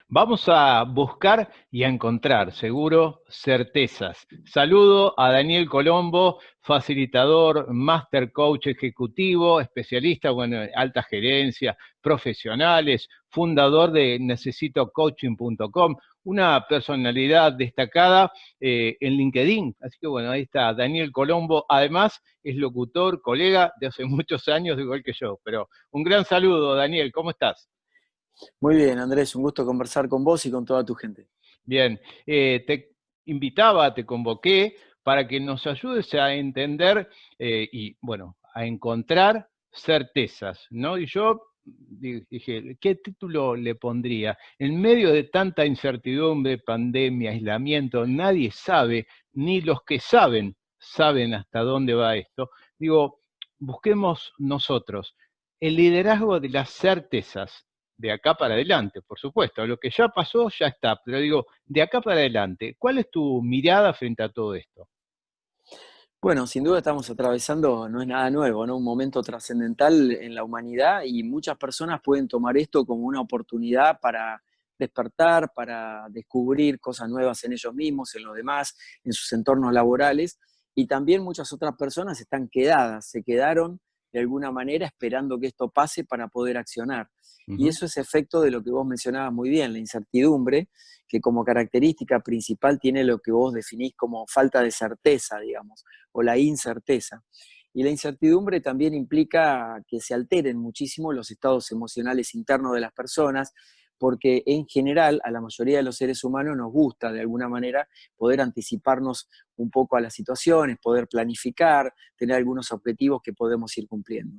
Vamos a buscar y a encontrar, seguro, certezas. Saludo a Daniel Colombo, facilitador, master coach ejecutivo, especialista en alta gerencia, profesionales, fundador de necesitocoaching.com, una personalidad destacada en LinkedIn. Así que bueno, ahí está Daniel Colombo. Además, es locutor, colega de hace muchos años, igual que yo. Pero un gran saludo, Daniel, ¿cómo estás? Muy bien, Andrés, un gusto conversar con vos y con toda tu gente. Bien, te invitaba, te convoqué para que nos ayudes a entender y, bueno, a encontrar certezas, ¿no? Y yo dije, ¿qué título le pondría? En medio de tanta incertidumbre, pandemia, aislamiento, nadie sabe, ni los que saben hasta dónde va esto. Digo, busquemos nosotros el liderazgo de las certezas de acá para adelante, por supuesto. Lo que ya pasó, ya está. Pero digo, de acá para adelante, ¿cuál es tu mirada frente a todo esto? Bueno, sin duda estamos atravesando, no es nada nuevo, ¿no? Un momento trascendental en la humanidad y muchas personas pueden tomar esto como una oportunidad para despertar, para descubrir cosas nuevas en ellos mismos, en los demás, en sus entornos laborales. Y también muchas otras personas están quedadas, se quedaron de alguna manera esperando que esto pase para poder accionar. Y Ujú. eso es efecto de lo que vos mencionabas muy bien, la incertidumbre, que como característica principal tiene lo que vos definís como falta de certeza, digamos, o la incerteza. Y la incertidumbre también implica que se alteren muchísimo los estados emocionales internos de las personas, porque en general a la mayoría de los seres humanos nos gusta de alguna manera poder anticiparnos un poco a las situaciones, poder planificar, tener algunos objetivos que podemos ir cumpliendo.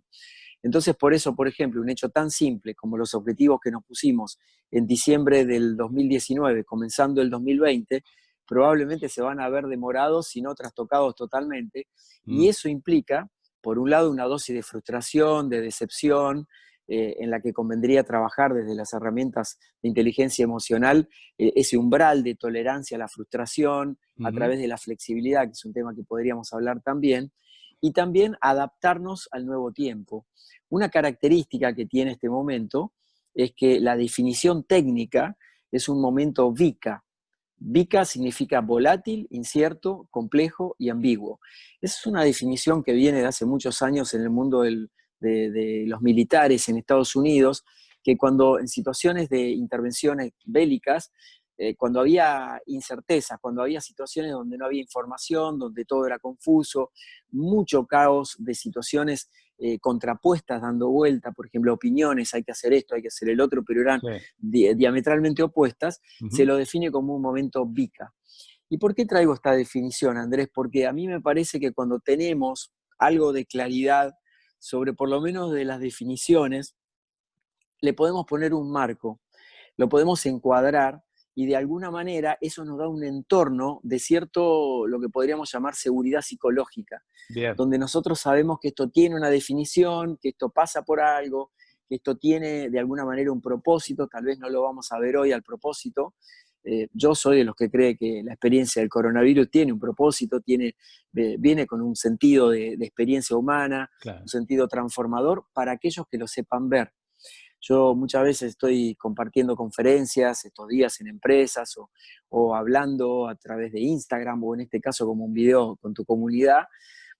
Entonces, por eso, por ejemplo, un hecho tan simple como los objetivos que nos pusimos en diciembre del 2019, comenzando el 2020, probablemente se van a ver demorados, si no trastocados totalmente, y Mm. eso implica, por un lado, una dosis de frustración, de decepción, en la que convendría trabajar desde las herramientas de inteligencia emocional, ese umbral de tolerancia a la frustración, a Ujú. través de la flexibilidad, que es un tema que podríamos hablar también, y también adaptarnos al nuevo tiempo. Una característica que tiene este momento es que la definición técnica es un momento VICA. VICA significa volátil, incierto, complejo y ambiguo. Esa es una definición que viene de hace muchos años en el mundo de los militares en Estados Unidos, que cuando en situaciones de intervenciones bélicas, cuando había incertezas, cuando había situaciones donde no había información, donde todo era confuso, mucho caos de situaciones contrapuestas dando vuelta, por ejemplo, opiniones, hay que hacer esto, hay que hacer el otro, pero eran Sí. diametralmente opuestas, se Ujú. lo define como un momento VICA. ¿Y por qué traigo esta definición, Andrés? Porque a mí me parece que cuando tenemos algo de claridad sobre por lo menos de las definiciones, le podemos poner un marco, lo podemos encuadrar y de alguna manera eso nos da un entorno de cierto, lo que podríamos llamar seguridad psicológica, Bien. donde nosotros sabemos que esto tiene una definición, que esto pasa por algo, que esto tiene de alguna manera un propósito, tal vez no lo vamos a ver hoy al propósito. Yo soy de los que cree que la experiencia del coronavirus tiene un propósito, viene con un sentido de experiencia humana, un Claro. sentido transformador para aquellos que lo sepan ver. Yo muchas veces estoy compartiendo conferencias estos días en empresas o hablando a través de Instagram o en este caso como un video con tu comunidad,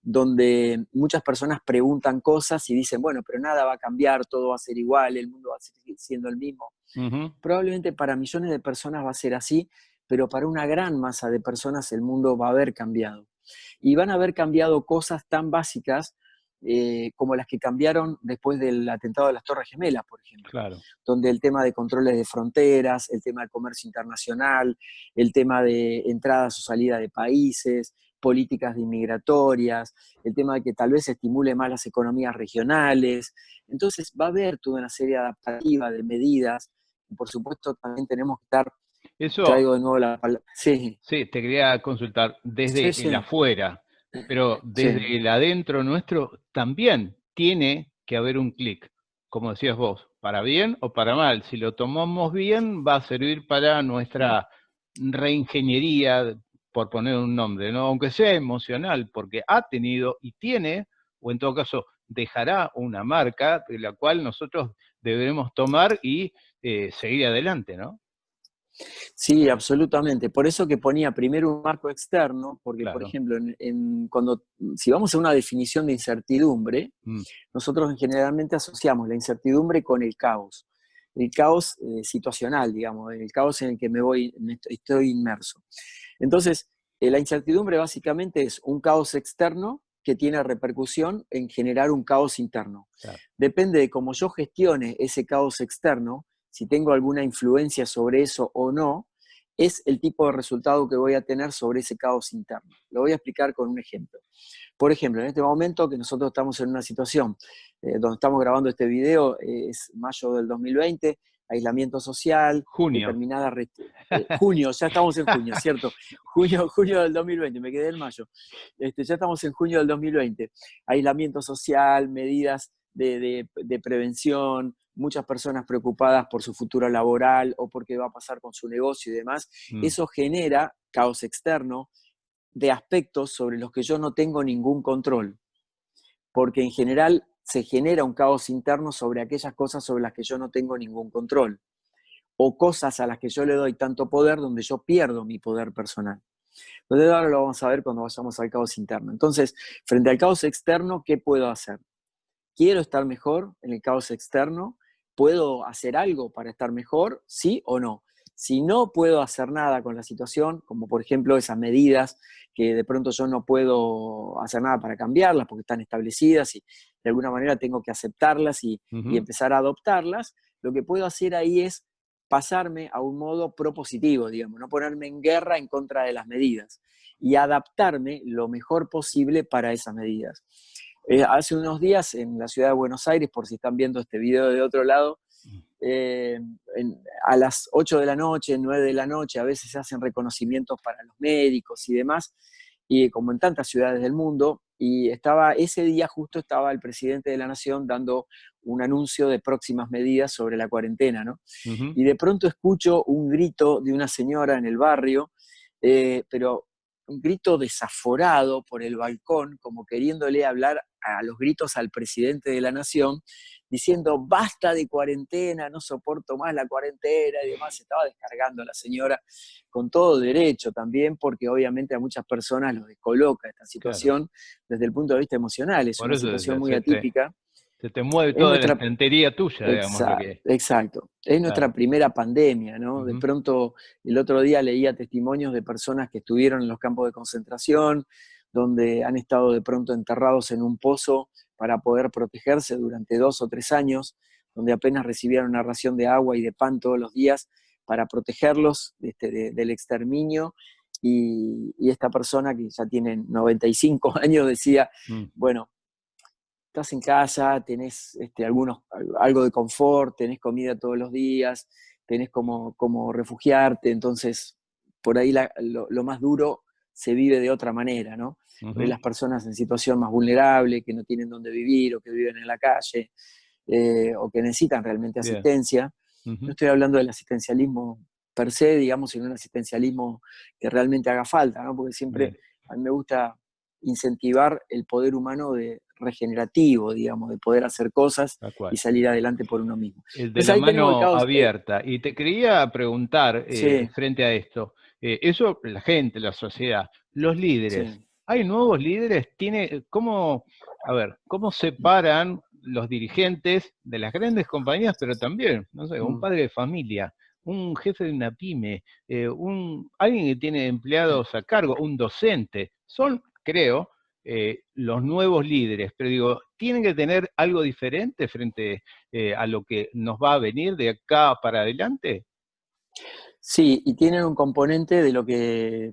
donde muchas personas preguntan cosas y dicen, bueno, pero nada va a cambiar, todo va a ser igual, el mundo va a seguir siendo el mismo. Ujú. Probablemente para millones de personas va a ser así, pero para una gran masa de personas el mundo va a haber cambiado. Y van a haber cambiado cosas tan básicas como las que cambiaron después del atentado de las Torres Gemelas, por ejemplo, Claro. donde el tema de controles de fronteras, el tema de comercio internacional, el tema de entradas o salida de países, políticas de inmigratorias, el tema de que tal vez se estimule más las economías regionales. Entonces va a haber toda una serie adaptativa de medidas. Y por supuesto, también tenemos que estar, Eso, traigo de nuevo la palabra, sí, sí, te quería consultar sí, desde el sí, afuera, pero sí. desde el adentro nuestro también tiene que haber un clic, como decías vos, para bien o para mal. Si lo tomamos bien, va a servir para nuestra reingeniería, por poner un nombre, ¿no? Aunque sea emocional, porque ha tenido y tiene, o en todo caso dejará una marca de la cual nosotros deberemos tomar y seguir adelante, ¿no? Sí, absolutamente. Por eso que ponía primero un marco externo, porque, por Claro. ejemplo, si vamos a una definición de incertidumbre, Mm, nosotros generalmente asociamos la incertidumbre con el caos situacional, digamos, el caos en el que estoy inmerso. Entonces, la incertidumbre básicamente es un caos externo que tiene repercusión en generar un caos interno. claro. Depende de cómo yo gestione ese caos externo, si tengo alguna influencia sobre eso o no, es el tipo de resultado que voy a tener sobre ese caos interno. Lo voy a explicar con un ejemplo. Por ejemplo, en este momento que nosotros estamos en una situación donde estamos grabando este video, es mayo del 2020, aislamiento social, Junio. determinada junio, ya estamos en junio, ¿cierto? Junio del 2020, me quedé en mayo. Ya estamos en junio del 2020. Aislamiento social, medidas de prevención, muchas personas preocupadas por su futuro laboral o por qué va a pasar con su negocio y demás. Mm, Eso genera caos externo de aspectos sobre los que yo no tengo ningún control, porque en general se genera un caos interno sobre aquellas cosas sobre las que yo no tengo ningún control, o cosas a las que yo le doy tanto poder donde yo pierdo mi poder personal. Entonces ahora lo vamos a ver cuando vayamos al caos interno. Entonces, frente al caos externo, ¿qué puedo hacer? ¿Quiero estar mejor en el caos externo? ¿Puedo hacer algo para estar mejor? ¿Sí o no? Si no puedo hacer nada con la situación, como por ejemplo esas medidas que de pronto yo no puedo hacer nada para cambiarlas porque están establecidas y de alguna manera tengo que aceptarlas y ujú, empezar a adoptarlas, lo que puedo hacer ahí es pasarme a un modo propositivo, digamos, no ponerme en guerra en contra de las medidas y adaptarme lo mejor posible para esas medidas. Hace unos días en la ciudad de Buenos Aires, por si están viendo este video de otro lado, mm, eh, a las 8 de la noche, 9 de la noche, a veces se hacen reconocimientos para los médicos y demás, y como en tantas ciudades del mundo, y ese día justo estaba el presidente de la Nación dando un anuncio de próximas medidas sobre la cuarentena, ¿no? ujú. Y de pronto escucho un grito de una señora en el barrio, pero un grito desaforado por el balcón, como queriéndole hablar a los gritos al presidente de la Nación, diciendo, basta de cuarentena, no soporto más la cuarentena y demás. Se estaba descargando la señora con todo derecho también, porque obviamente a muchas personas los descoloca esta Claro. situación desde el punto de vista emocional. Es Por una eso situación muy atípica. se te mueve Es toda la nuestra, estantería tuya, digamos, lo que. exacto. Es nuestra Claro. primera pandemia, ¿no? De Ujú. pronto, el otro día leía testimonios de personas que estuvieron en los campos de concentración, donde han estado de pronto enterrados en un pozo para poder protegerse durante 2 o 3 años, donde apenas recibieron una ración de agua y de pan todos los días para protegerlos del exterminio. Y esta persona que ya tiene 95 años decía, Mm, bueno, estás en casa, tenés algo de confort, tenés comida todos los días, tenés como refugiarte, entonces por ahí lo más duro se vive de otra manera, ¿no? Por ahí ujú. las personas en situación más vulnerable, que no tienen dónde vivir o que viven en la calle, o que necesitan realmente Bien. asistencia. No Ujú. estoy hablando del asistencialismo per se, digamos, sino un asistencialismo que realmente haga falta, ¿no? Porque siempre Bien. a mí me gusta incentivar el poder humano de regenerativo, digamos, de poder hacer cosas Tal y cual. salir adelante por uno mismo. El de Entonces la ahí tenemos el mano caos. abierta. Y te quería preguntar, Sí, frente a esto, eso, la gente, la sociedad, los líderes, sí. ¿hay nuevos líderes? ¿Cómo, a ver, cómo separan los dirigentes de las grandes compañías, pero también, no sé, un Mm. padre de familia, un jefe de una pyme, alguien que tiene empleados a cargo, un docente? Son, creo, los nuevos líderes, pero digo, ¿tienen que tener algo diferente frente a lo que nos va a venir de acá para adelante? Sí, y tienen un componente de lo que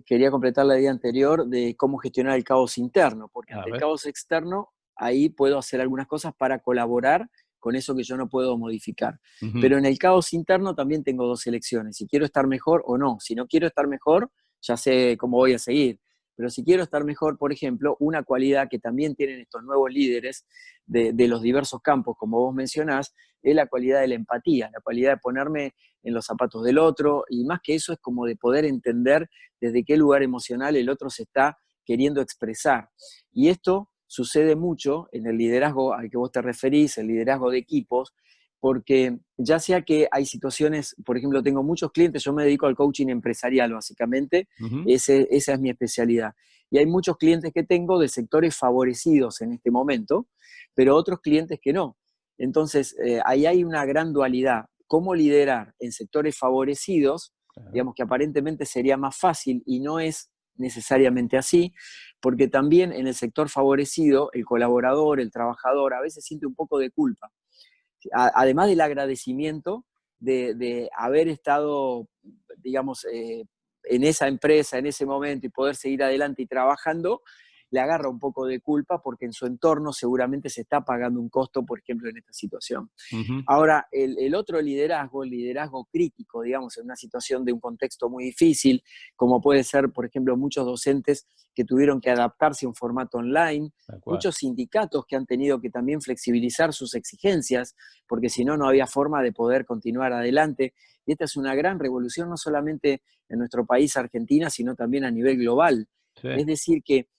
quería completar la idea anterior, de cómo gestionar el caos interno, porque A ante el ver. caos externo, ahí puedo hacer algunas cosas para colaborar con eso que yo no puedo modificar. Ujú. Pero en el caos interno también tengo dos elecciones, si quiero estar mejor o no. Si no quiero estar mejor, ya sé cómo voy a seguir. Pero si quiero estar mejor, por ejemplo, una cualidad que también tienen estos nuevos líderes de los diversos campos, como vos mencionás, es la cualidad de la empatía, la cualidad de ponerme en los zapatos del otro, y más que eso es como de poder entender desde qué lugar emocional el otro se está queriendo expresar. Y esto sucede mucho en el liderazgo al que vos te referís, el liderazgo de equipos, porque ya sea que hay situaciones, por ejemplo, tengo muchos clientes, yo me dedico al coaching empresarial básicamente, Ujú. esa es mi especialidad. Y hay muchos clientes que tengo de sectores favorecidos en este momento, pero otros clientes que no. Entonces, ahí hay una gran dualidad. ¿Cómo liderar en sectores favorecidos? Claro. Digamos que aparentemente sería más fácil y no es necesariamente así, porque también en el sector favorecido, el colaborador, el trabajador, a veces siente un poco de culpa. Además del agradecimiento de haber estado, digamos, en esa empresa, en ese momento y poder seguir adelante y trabajando, le agarra un poco de culpa porque en su entorno seguramente se está pagando un costo, por ejemplo, en esta situación. Ujú. Ahora, el otro liderazgo, el liderazgo crítico, digamos, en una situación de un contexto muy difícil, como puede ser, por ejemplo, muchos docentes que tuvieron que adaptarse a un formato online, Tal cual. muchos sindicatos que han tenido que también flexibilizar sus exigencias, porque si no, no había forma de poder continuar adelante. Y esta es una gran revolución, no solamente en nuestro país, Argentina, sino también a nivel global. Sí. Es decir, que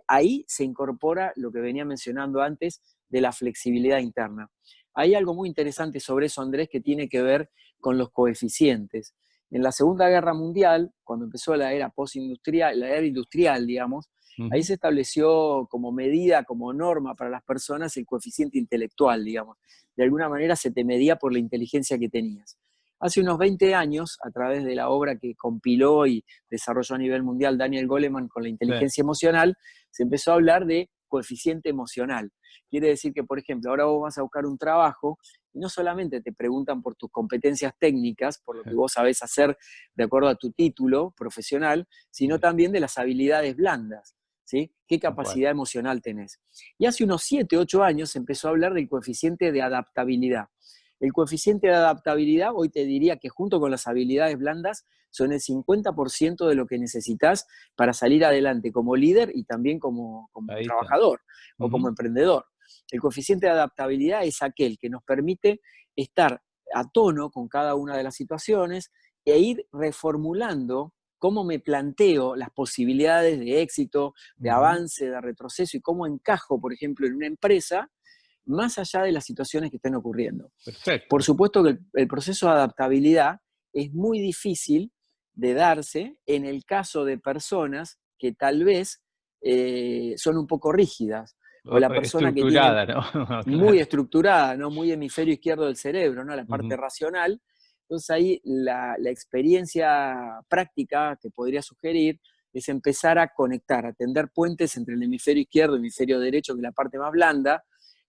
ahí se incorpora lo que venía mencionando antes de la flexibilidad interna. Hay algo muy interesante sobre eso, Andrés, que tiene que ver con los coeficientes. En la Segunda Guerra Mundial, cuando empezó la era postindustrial, la era industrial, digamos, ahí Ujú. se estableció como medida, como norma para las personas el coeficiente intelectual, digamos. De alguna manera se te medía por la inteligencia que tenías. Hace unos 20 años, a través de la obra que compiló y desarrolló a nivel mundial Daniel Goleman con la Sí. inteligencia emocional, se empezó a hablar de coeficiente emocional. Quiere decir que, por ejemplo, ahora vos vas a buscar un trabajo y no solamente te preguntan por tus competencias técnicas, por lo que vos sabés hacer de acuerdo a tu título profesional, sino Sí, también de las habilidades blandas, ¿sí? ¿Qué tal cual. capacidad emocional tenés? Y hace unos 7, 8 años se empezó a hablar del coeficiente de adaptabilidad. El coeficiente de adaptabilidad, hoy te diría que junto con las habilidades blandas, son el 50% de lo que necesitas para salir adelante como líder y también como Ahí está. trabajador o como Ujú. emprendedor. El coeficiente de adaptabilidad es aquel que nos permite estar a tono con cada una de las situaciones e ir reformulando cómo me planteo las posibilidades de éxito, de Ujú. avance, de retroceso y cómo encajo, por ejemplo, en una empresa, más allá de las situaciones que estén ocurriendo. Por Perfecto. supuesto que el proceso de adaptabilidad es muy difícil de darse en el caso de personas que tal vez son un poco rígidas, o la persona que tiene Estructurada, ¿no? muy Claro. estructurada, ¿no? Muy hemisferio izquierdo del cerebro, ¿no? La parte Ujú. racional. Entonces ahí la experiencia práctica que podría sugerir es empezar a conectar, a tender puentes entre el hemisferio izquierdo y el hemisferio derecho, que es la parte más blanda,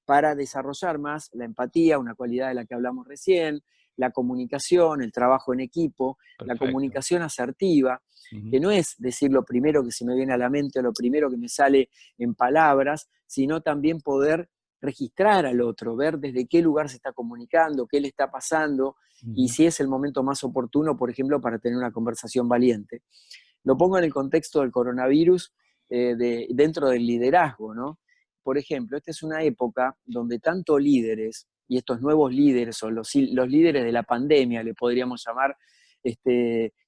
para desarrollar más la empatía, una cualidad de la que hablamos recién, la comunicación, el trabajo en equipo, la Perfecto. comunicación asertiva, Ujú. que no es decir lo primero que se me viene a la mente o lo primero que me sale en palabras, sino también poder registrar al otro, ver desde qué lugar se está comunicando, qué le está pasando y Ujú. si es el momento más oportuno, por ejemplo, para tener una conversación valiente. Lo pongo en el contexto del coronavirus dentro del liderazgo, ¿no? Por ejemplo, esta es una época donde tanto líderes y estos nuevos líderes o los líderes de la pandemia, le podríamos llamar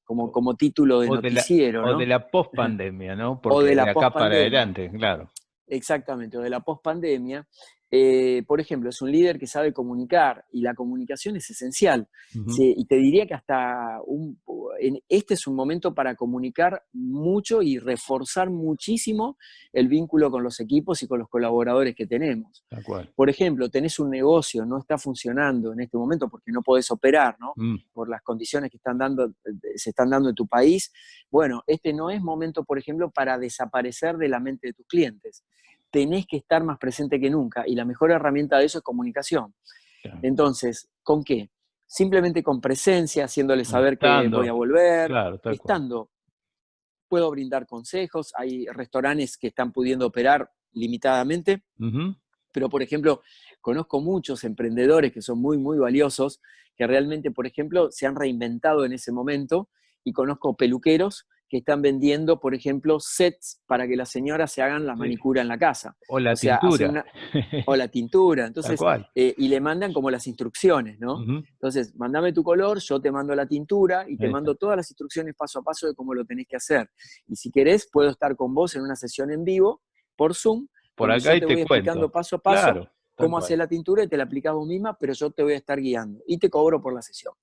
O, como título de o de la, noticiero, o de ¿no? la pospandemia, ¿no? O Porque de de la acá para pospandemia. adelante, claro. Exactamente, o de la pospandemia, por ejemplo, es un líder que sabe comunicar y la comunicación es esencial. Ujú. Sí, y te diría que este es un momento para comunicar mucho y reforzar muchísimo el vínculo con los equipos y con los colaboradores que tenemos. Tal cual. Por ejemplo, tenés un negocio, no está funcionando en este momento porque no podés operar, ¿no? Mm. Por las condiciones que se están dando en tu país. Bueno, este no es momento, por ejemplo, para desaparecer de la mente de tus clientes. Tenés que estar más presente que nunca y la mejor herramienta de eso es comunicación. Claro. Entonces, ¿con qué? Simplemente con presencia, haciéndole saber que voy a Estando, volver, claro, tal cual. estando, puedo brindar consejos, hay restaurantes que están pudiendo operar limitadamente, Ujú. pero por ejemplo, conozco muchos emprendedores que son muy, muy valiosos, que realmente, por ejemplo, se han reinventado en ese momento, y conozco peluqueros que están vendiendo, por ejemplo, sets para que las señoras se hagan la Sí. manicura en la casa. O O la sea, hacen tintura. una, o la tintura, Tal entonces, cual. y le mandan como las instrucciones, ¿no? Ujú. Entonces, mandame tu color, yo te mando la tintura y te Ahí está. mando todas las instrucciones paso a paso de cómo lo tenés que hacer. Y si querés, puedo estar con vos en una sesión en vivo por Zoom, Por donde acá yo y te te voy explicando cuento. paso a paso Claro, cómo hacer la tintura y te la aplicás vos misma, pero yo te voy a estar guiando y te cobro por la sesión.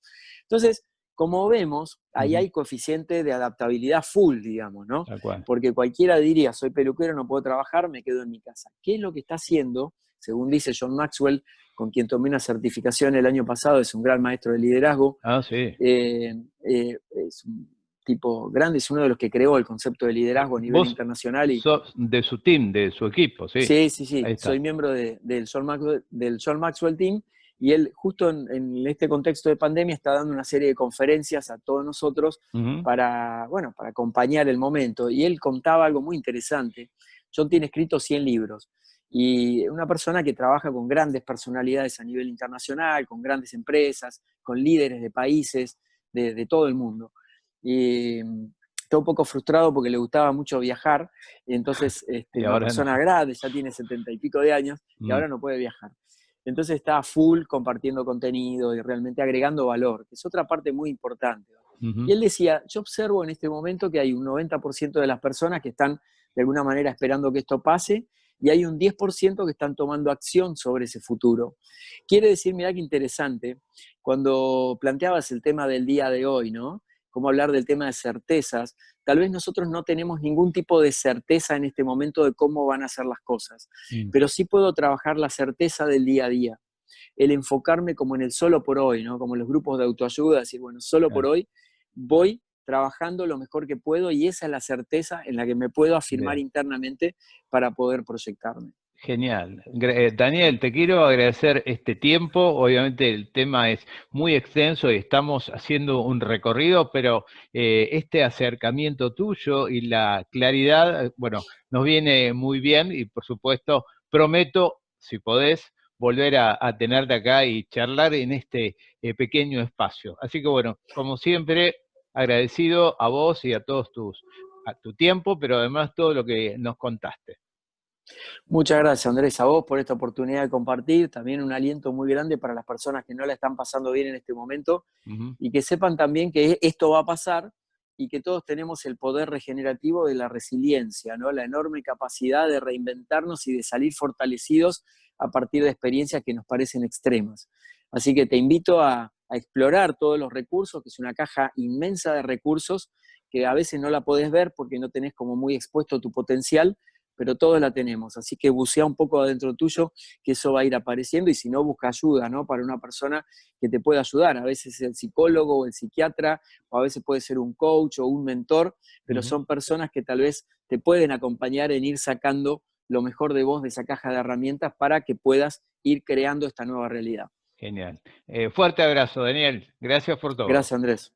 Entonces, como vemos, ahí hay coeficiente de adaptabilidad full, digamos, ¿no? Tal cual. Porque cualquiera diría, soy peluquero, no puedo trabajar, me quedo en mi casa. ¿Qué es lo que está haciendo? Según dice John Maxwell, con quien tomé una certificación el año pasado, es un gran maestro de liderazgo. Ah, sí. Es un tipo grande, es uno de los que creó el concepto de liderazgo a nivel Vos internacional. sos de su team, de su equipo, sí. Sí, sí, sí, Ahí está. soy miembro del John Maxwell Team, y él justo en este contexto de pandemia está dando una serie de conferencias a todos nosotros para, bueno, para acompañar el momento. Y él contaba algo muy interesante. John tiene escrito 100 libros, y una persona que trabaja con grandes personalidades a nivel internacional, con grandes empresas, con líderes de países de todo el mundo. Y está un poco frustrado porque le gustaba mucho viajar, y entonces Y una ahora no. persona grande, ya tiene 70 y pico de años, y ahora no puede viajar. Entonces está full compartiendo contenido y realmente agregando valor, que es otra parte muy importante. Y él decía, yo observo en este momento que hay un 90% de las personas que están de alguna manera esperando que esto pase, y hay un 10% que están tomando acción sobre ese futuro. Quiere decir, mirá qué interesante, cuando planteabas el tema del día de hoy, ¿no? Cómo hablar del tema de certezas. Tal vez nosotros no tenemos ningún tipo de certeza en este momento de cómo van a ser las cosas, pero sí puedo trabajar la certeza del día a día, el enfocarme como en el solo por hoy, ¿no? Como en los grupos de autoayuda, decir, bueno, solo por hoy voy trabajando lo mejor que puedo, y esa es la certeza en la que me puedo afirmar Bien. internamente para poder proyectarme. Genial. Daniel, te quiero agradecer este tiempo. Obviamente el tema es muy extenso y estamos haciendo un recorrido, pero este acercamiento tuyo y la claridad, bueno, nos viene muy bien y por supuesto prometo, si podés, volver a tenerte acá y charlar en este pequeño espacio. Así que bueno, como siempre, agradecido a vos y a a tu tiempo, pero además todo lo que nos contaste. Muchas gracias, Andrés, a vos por esta oportunidad de compartir. También un aliento muy grande para las personas que no la están pasando bien en este momento, y que sepan también que esto va a pasar, y que todos tenemos el poder regenerativo de la resiliencia, ¿no? La enorme capacidad de reinventarnos y de salir fortalecidos a partir de experiencias que nos parecen extremas. Así que te invito a explorar todos los recursos, que es una caja inmensa de recursos que a veces no la podés ver porque no tenés como muy expuesto tu potencial, pero todos la tenemos. Así que bucea un poco adentro tuyo, que eso va a ir apareciendo, y si no, busca ayuda, ¿no? Para una persona que te pueda ayudar. A veces el psicólogo o el psiquiatra, o a veces puede ser un coach o un mentor, pero son personas que tal vez te pueden acompañar en ir sacando lo mejor de vos de esa caja de herramientas para que puedas ir creando esta nueva realidad. Genial. Fuerte abrazo, Daniel. Gracias por todo. Gracias, Andrés.